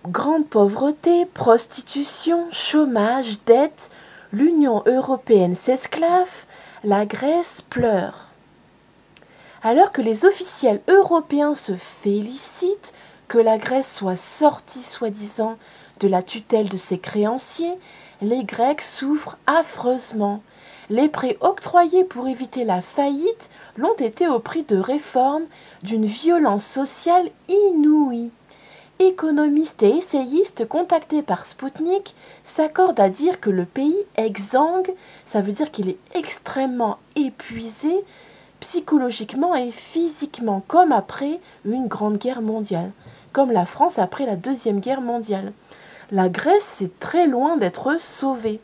Grande pauvreté, prostitution, chômage, dette, l'Union européenne s'esclaffe, la Grèce pleure. Alors que les officiels européens se félicitent que la Grèce soit sortie soi-disant de la tutelle de ses créanciers, les Grecs souffrent affreusement. Les prêts octroyés pour éviter la faillite l'ont été au prix de réformes d'une violence sociale inouïe. Économistes et essayistes contactés par Spoutnik s'accordent à dire que le pays exsangue, ça veut dire qu'il est extrêmement épuisé, psychologiquement et physiquement, comme après une grande guerre mondiale, comme la France après la Deuxième Guerre mondiale. La Grèce est très loin d'être sauvée.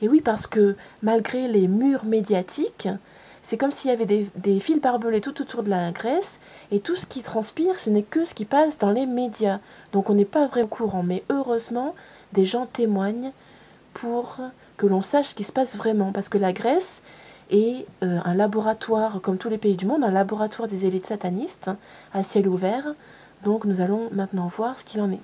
Et oui, parce que malgré les murs médiatiques, c'est comme s'il y avait des fils barbelés tout autour de la Grèce, et tout ce qui transpire, ce n'est que ce qui passe dans les médias. Donc on n'est pas vraiment au courant, mais heureusement, des gens témoignent pour que l'on sache ce qui se passe vraiment. Parce que la Grèce est un laboratoire, comme tous les pays du monde, un laboratoire des élites satanistes, à ciel ouvert. Donc nous allons maintenant voir ce qu'il en est.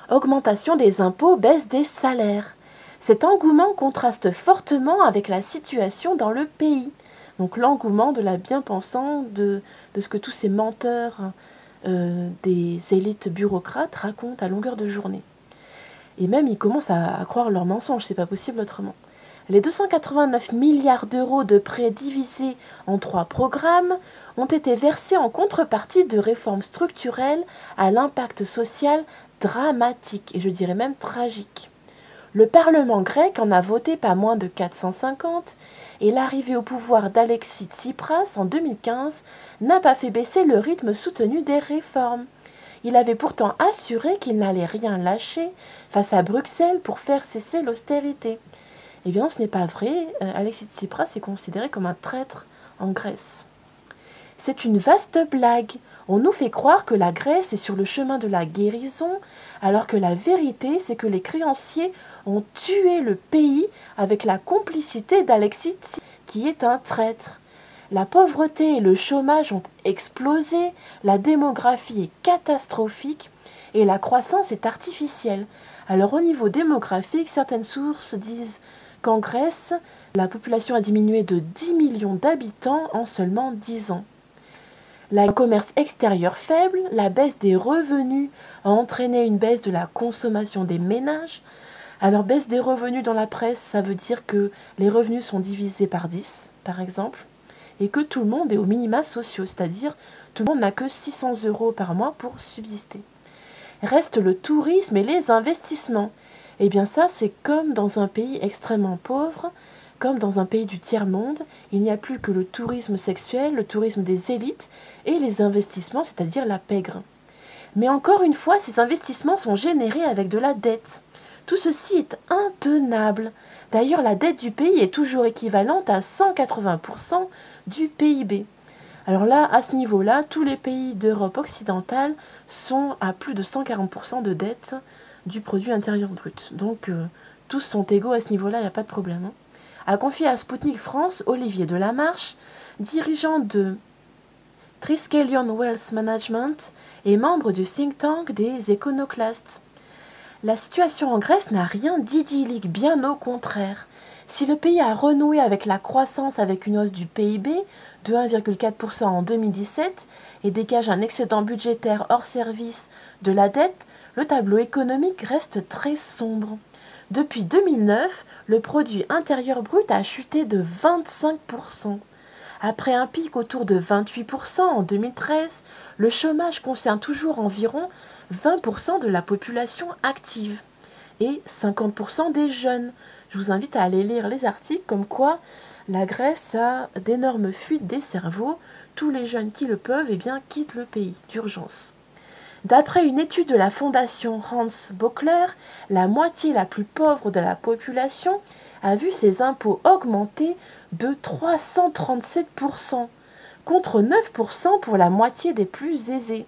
Augmentation des impôts, baisse des salaires. Cet engouement contraste fortement avec la situation dans le pays. Donc l'engouement de la bien-pensance, de ce que tous ces menteurs des élites bureaucrates racontent à longueur de journée. Et même ils commencent à croire leurs mensonges, c'est pas possible autrement. Les 289 milliards d'euros de prêts divisés en 3 programmes ont été versés en contrepartie de réformes structurelles à l'impact social dramatique, et je dirais même tragique. Le Parlement grec en a voté pas moins de 450, et l'arrivée au pouvoir d'Alexis Tsipras en 2015 n'a pas fait baisser le rythme soutenu des réformes. Il avait pourtant assuré qu'il n'allait rien lâcher face à Bruxelles pour faire cesser l'austérité. Eh bien, ce n'est pas vrai. Alexis Tsipras est considéré comme un traître en Grèce. C'est une vaste blague. On nous fait croire que la Grèce est sur le chemin de la guérison, alors que la vérité, c'est que les créanciers ont tué le pays avec la complicité d'Alexis Tsipras, qui est un traître. La pauvreté et le chômage ont explosé, la démographie est catastrophique et la croissance est artificielle. Alors au niveau démographique, certaines sources disent qu'en Grèce, la population a diminué de 10 millions d'habitants en seulement 10 ans. Le commerce extérieur faible, la baisse des revenus a entraîné une baisse de la consommation des ménages. Alors baisse des revenus dans la presse, ça veut dire que les revenus sont divisés par 10, par exemple, et que tout le monde est aux minima sociaux, c'est-à-dire tout le monde n'a que 600 € par mois pour subsister. Reste le tourisme et les investissements. Eh bien ça, c'est comme dans un pays extrêmement pauvre, comme dans un pays du tiers-monde, il n'y a plus que le tourisme sexuel, le tourisme des élites et les investissements, c'est-à-dire la pègre. Mais encore une fois, ces investissements sont générés avec de la dette. Tout ceci est intenable. D'ailleurs, la dette du pays est toujours équivalente à 180% du PIB. Alors là, à ce niveau-là, tous les pays d'Europe occidentale sont à plus de 140% de dette du produit intérieur brut. Donc, tous sont égaux à ce niveau-là, il n'y a pas de problème. A confié à Spoutnik France Olivier Delamarche, dirigeant de Triskelion Wealth Management et membre du think tank des Éconoclastes. La situation en Grèce n'a rien d'idyllique, bien au contraire. Si le pays a renoué avec la croissance avec une hausse du PIB de 1,4% en 2017 et dégage un excédent budgétaire hors service de la dette, le tableau économique reste très sombre. Depuis 2009, le produit intérieur brut a chuté de 25%. Après un pic autour de 28% en 2013, le chômage concerne toujours environ 20% de la population active et 50% des jeunes. Je vous invite à aller lire les articles comme quoi la Grèce a d'énormes fuites des cerveaux. Tous les jeunes qui le peuvent quittent le pays d'urgence. D'après une étude de la fondation Hans Böckler, la moitié la plus pauvre de la population a vu ses impôts augmenter de 337%, contre 9% pour la moitié des plus aisés.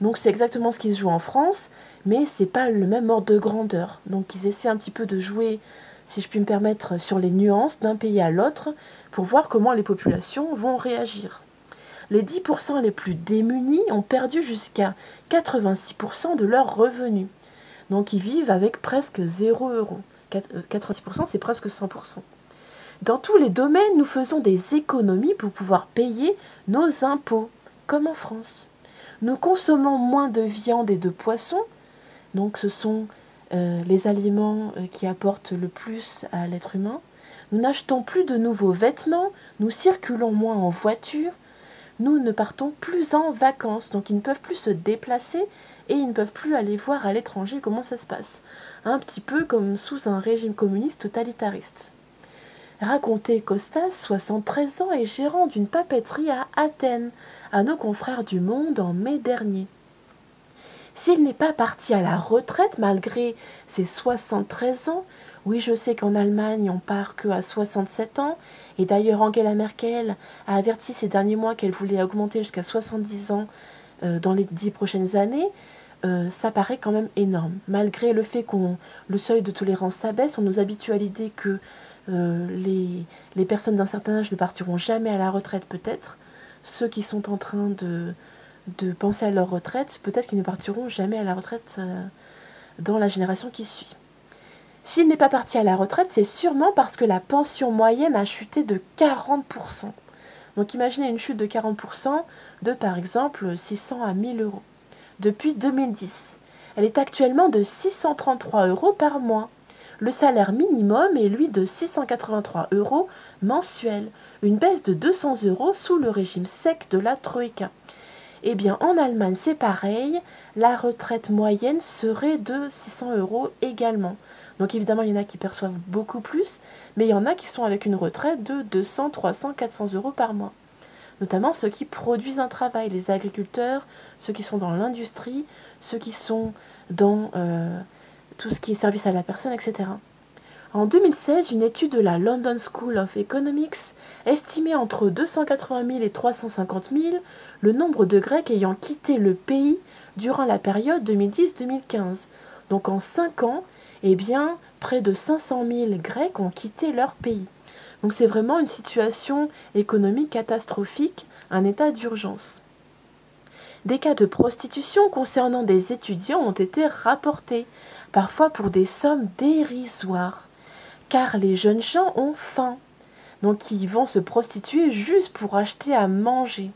Donc c'est exactement ce qui se joue en France, mais c'est pas le même ordre de grandeur. Donc ils essaient un petit peu de jouer, si je puis me permettre, sur les nuances d'un pays à l'autre pour voir comment les populations vont réagir. Les 10% les plus démunis ont perdu jusqu'à 86% de leurs revenus. Donc ils vivent avec presque 0 €. 86%, c'est presque 100%. Dans tous les domaines, nous faisons des économies pour pouvoir payer nos impôts, comme en France. Nous consommons moins de viande et de poisson, donc ce sont les aliments qui apportent le plus à l'être humain. Nous n'achetons plus de nouveaux vêtements, nous circulons moins en voiture, nous ne partons plus en vacances, donc ils ne peuvent plus se déplacer et ils ne peuvent plus aller voir à l'étranger comment ça se passe. Un petit peu comme sous un régime communiste totalitariste. Racontait Costas, 73 ans, et gérant d'une papeterie à Athènes, à nos confrères du Monde en mai dernier. S'il n'est pas parti à la retraite malgré ses 73 ans, oui, je sais qu'en Allemagne on part que à 67 ans, et d'ailleurs Angela Merkel a averti ces derniers mois qu'elle voulait augmenter jusqu'à 70 ans dans les 10 prochaines années, ça paraît quand même énorme. Malgré le fait que le seuil de tolérance s'abaisse, on nous habitue à l'idée que les personnes d'un certain âge ne partiront jamais à la retraite peut-être. Ceux qui sont en train de penser à leur retraite, peut-être qu'ils ne partiront jamais à la retraite dans la génération qui suit. S'il n'est pas parti à la retraite, c'est sûrement parce que la pension moyenne a chuté de 40%. Donc imaginez une chute de 40% de par exemple 600 à 1000 euros. Depuis 2010, elle est actuellement de 633 euros par mois. Le salaire minimum est lui de 683 euros mensuels, une baisse de 200 euros sous le régime sec de la Troïka. Eh bien, en Allemagne, c'est pareil, la retraite moyenne serait de 600 euros également. Donc évidemment, il y en a qui perçoivent beaucoup plus, mais il y en a qui sont avec une retraite de 200, 300, 400 euros par mois. Notamment ceux qui produisent un travail, les agriculteurs, ceux qui sont dans l'industrie, ceux qui sont dans tout ce qui est service à la personne, etc. En 2016, une étude de la London School of Economics estimait entre 280 000 et 350 000 le nombre de Grecs ayant quitté le pays durant la période 2010-2015. Donc en 5 ans, eh bien, près de 500 000 Grecs ont quitté leur pays. Donc c'est vraiment une situation économique catastrophique, un état d'urgence. Des cas de prostitution concernant des étudiants ont été rapportés, parfois pour des sommes dérisoires, car les jeunes gens ont faim. Donc ils vont se prostituer juste pour acheter à manger.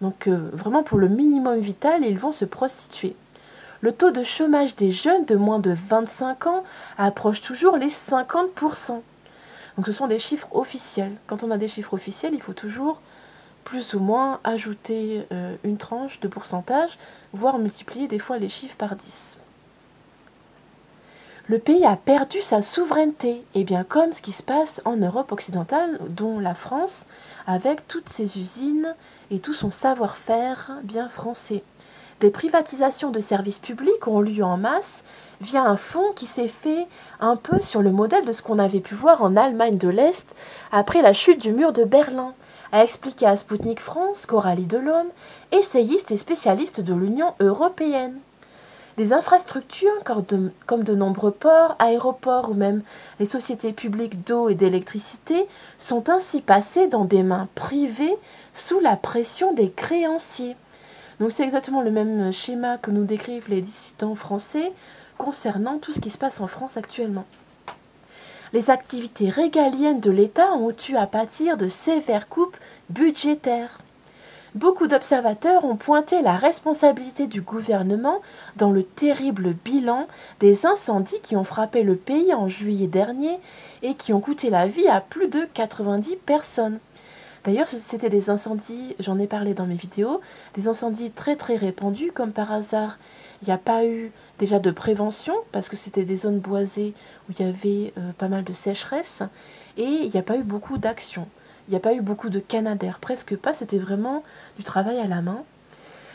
Donc vraiment pour le minimum vital, ils vont se prostituer. Le taux de chômage des jeunes de moins de 25 ans approche toujours les 50%. Donc ce sont des chiffres officiels. Quand on a des chiffres officiels, il faut toujours plus ou moins ajouter une tranche de pourcentage, voire multiplier des fois les chiffres par 10. Le pays a perdu sa souveraineté, et bien comme ce qui se passe en Europe occidentale, dont la France, avec toutes ses usines et tout son savoir-faire bien français. Des privatisations de services publics ont lieu en masse via un fonds qui s'est fait un peu sur le modèle de ce qu'on avait pu voir en Allemagne de l'Est après la chute du mur de Berlin, a expliqué à Sputnik France Coralie Delhomme, essayiste et spécialiste de l'Union européenne. Les infrastructures, comme de nombreux ports, aéroports ou même les sociétés publiques d'eau et d'électricité, sont ainsi passées dans des mains privées sous la pression des créanciers. Donc c'est exactement le même schéma que nous décrivent les dissidents français concernant tout ce qui se passe en France actuellement. Les activités régaliennes de l'État ont eu à pâtir de sévères coupes budgétaires. Beaucoup d'observateurs ont pointé la responsabilité du gouvernement dans le terrible bilan des incendies qui ont frappé le pays en juillet dernier et qui ont coûté la vie à plus de 90 personnes. D'ailleurs, c'était des incendies, j'en ai parlé dans mes vidéos, des incendies très très répandus, comme par hasard. Il n'y a pas eu déjà de prévention, parce que c'était des zones boisées où il y avait pas mal de sécheresse, et il n'y a pas eu beaucoup d'action. Il n'y a pas eu beaucoup de canadair, presque pas, c'était vraiment du travail à la main.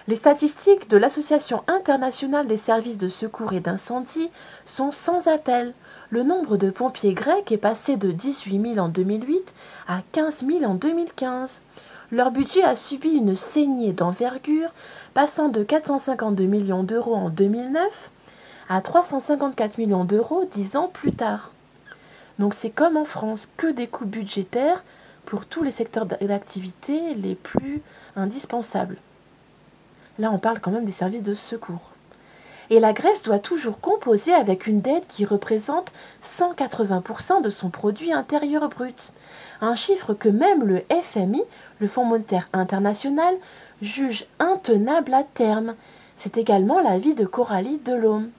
Les statistiques de l'Association internationale des services de secours et d'incendie sont sans appel. Le nombre de pompiers grecs est passé de 18 000 en 2008 à 15 000 en 2015. Leur budget a subi une saignée d'envergure, passant de 452 millions d'euros en 2009 à 354 millions d'euros 10 ans plus tard. Donc c'est comme en France, que des coupes budgétaires pour tous les secteurs d'activité les plus indispensables. Là, on parle quand même des services de secours. Et la Grèce doit toujours composer avec une dette qui représente 180% de son produit intérieur brut. Un chiffre que même le FMI, le Fonds monétaire international, juge intenable à terme. C'est également l'avis de Coralie Delhomme.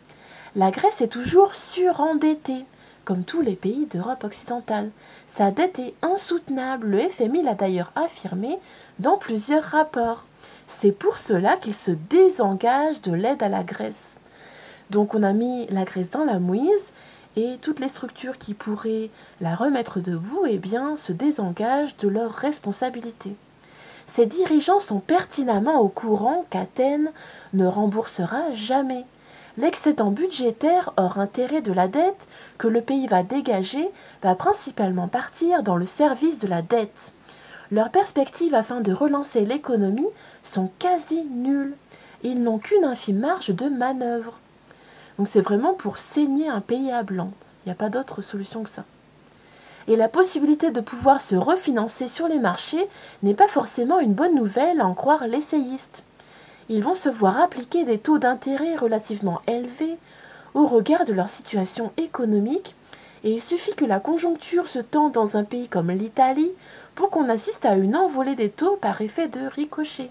La Grèce est toujours surendettée, comme tous les pays d'Europe occidentale. Sa dette est insoutenable, le FMI l'a d'ailleurs affirmé dans plusieurs rapports. C'est pour cela qu'il se désengage de l'aide à la Grèce. Donc on a mis la Grèce dans la mouise et toutes les structures qui pourraient la remettre debout se désengagent de leurs responsabilités. Ces dirigeants sont pertinemment au courant qu'Athènes ne remboursera jamais. L'excédent budgétaire hors intérêt de la dette que le pays va dégager va principalement partir dans le service de la dette. Leurs perspectives afin de relancer l'économie sont quasi nulles. Ils n'ont qu'une infime marge de manœuvre. Donc c'est vraiment pour saigner un pays à blanc. Il n'y a pas d'autre solution que ça. Et la possibilité de pouvoir se refinancer sur les marchés n'est pas forcément une bonne nouvelle à en croire l'essayiste. Ils vont se voir appliquer des taux d'intérêt relativement élevés au regard de leur situation économique, et il suffit que la conjoncture se tende dans un pays comme l'Italie pour qu'on assiste à une envolée des taux par effet de ricochet.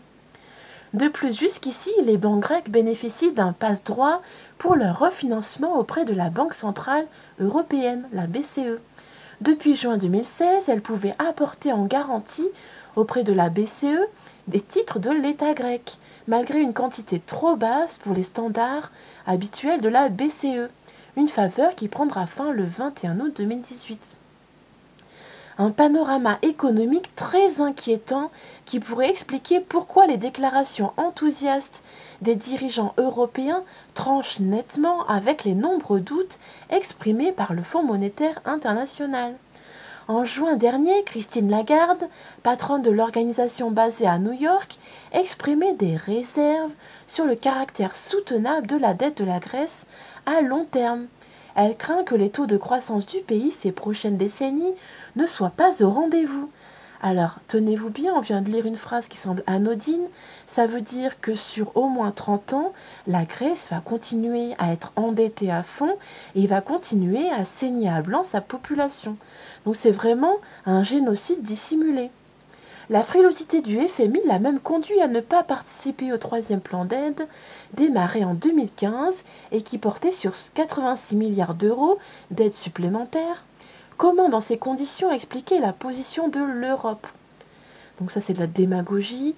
De plus, jusqu'ici, les banques grecques bénéficient d'un passe-droit pour leur refinancement auprès de la Banque centrale européenne, la BCE. Depuis juin 2016, elles pouvaient apporter en garantie auprès de la BCE des titres de l'État grec, malgré une quantité trop basse pour les standards habituels de la BCE, une faveur qui prendra fin le 21 août 2018. Un panorama économique très inquiétant qui pourrait expliquer pourquoi les déclarations enthousiastes des dirigeants européens tranchent nettement avec les nombreux doutes exprimés par le Fonds monétaire international. En juin dernier, Christine Lagarde, patronne de l'organisation basée à New York, exprimait des réserves sur le caractère soutenable de la dette de la Grèce à long terme. Elle craint que les taux de croissance du pays ces prochaines décennies ne soient pas au rendez-vous. Alors, tenez-vous bien, on vient de lire une phrase qui semble anodine. Ça veut dire que sur au moins 30 ans, la Grèce va continuer à être endettée à fond et va continuer à saigner à blanc sa population. Donc c'est vraiment un génocide dissimulé. La frilosité du FMI l'a même conduit à ne pas participer au troisième plan d'aide, démarré en 2015 et qui portait sur 86 milliards d'euros d'aide supplémentaire. Comment, dans ces conditions, expliquer la position de l'Europe? Donc ça, c'est de la démagogie.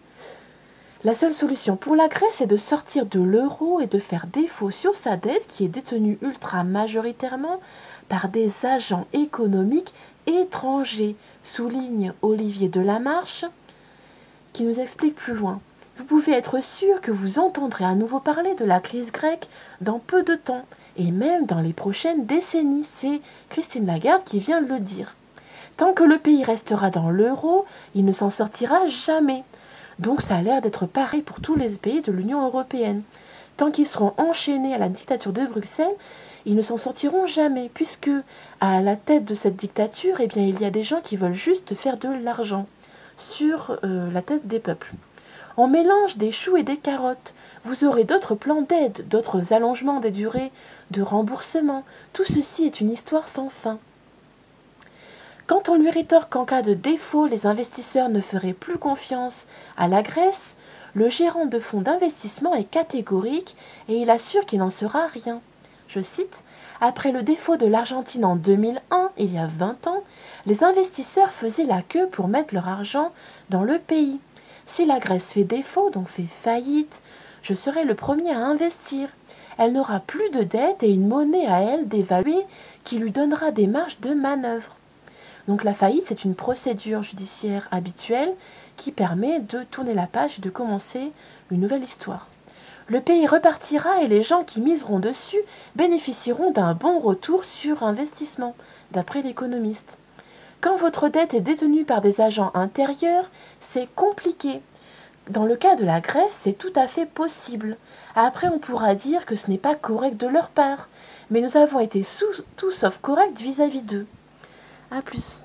La seule solution pour la Grèce est de sortir de l'euro et de faire défaut sur sa dette qui est détenue ultra majoritairement par des agents économiques étrangers, souligne Olivier Delamarche, qui nous explique plus loin. Vous pouvez être sûr que vous entendrez à nouveau parler de la crise grecque dans peu de temps, et même dans les prochaines décennies. C'est Christine Lagarde qui vient de le dire. Tant que le pays restera dans l'euro, il ne s'en sortira jamais. Donc ça a l'air d'être pareil pour tous les pays de l'Union européenne. Tant qu'ils seront enchaînés à la dictature de Bruxelles, ils ne s'en sortiront jamais, puisque à la tête de cette dictature, il y a des gens qui veulent juste faire de l'argent sur la tête des peuples. On mélange des choux et des carottes. Vous aurez d'autres plans d'aide, d'autres allongements des durées de remboursement. Tout ceci est une histoire sans fin. Quand on lui rétorque qu'en cas de défaut, les investisseurs ne feraient plus confiance à la Grèce, le gérant de fonds d'investissement est catégorique et il assure qu'il n'en sera rien. Je cite, « Après le défaut de l'Argentine en 2001, il y a 20 ans, les investisseurs faisaient la queue pour mettre leur argent dans le pays. Si la Grèce fait défaut, donc fait faillite, je serai le premier à investir. Elle n'aura plus de dette et une monnaie à elle dévaluée qui lui donnera des marges de manœuvre. » Donc la faillite, c'est une procédure judiciaire habituelle qui permet de tourner la page et de commencer une nouvelle histoire. Le pays repartira et les gens qui miseront dessus bénéficieront d'un bon retour sur investissement, d'après l'économiste. Quand votre dette est détenue par des agents intérieurs, c'est compliqué. Dans le cas de la Grèce, c'est tout à fait possible. Après, on pourra dire que ce n'est pas correct de leur part, mais nous avons été tout sauf corrects vis-à-vis d'eux. À plus.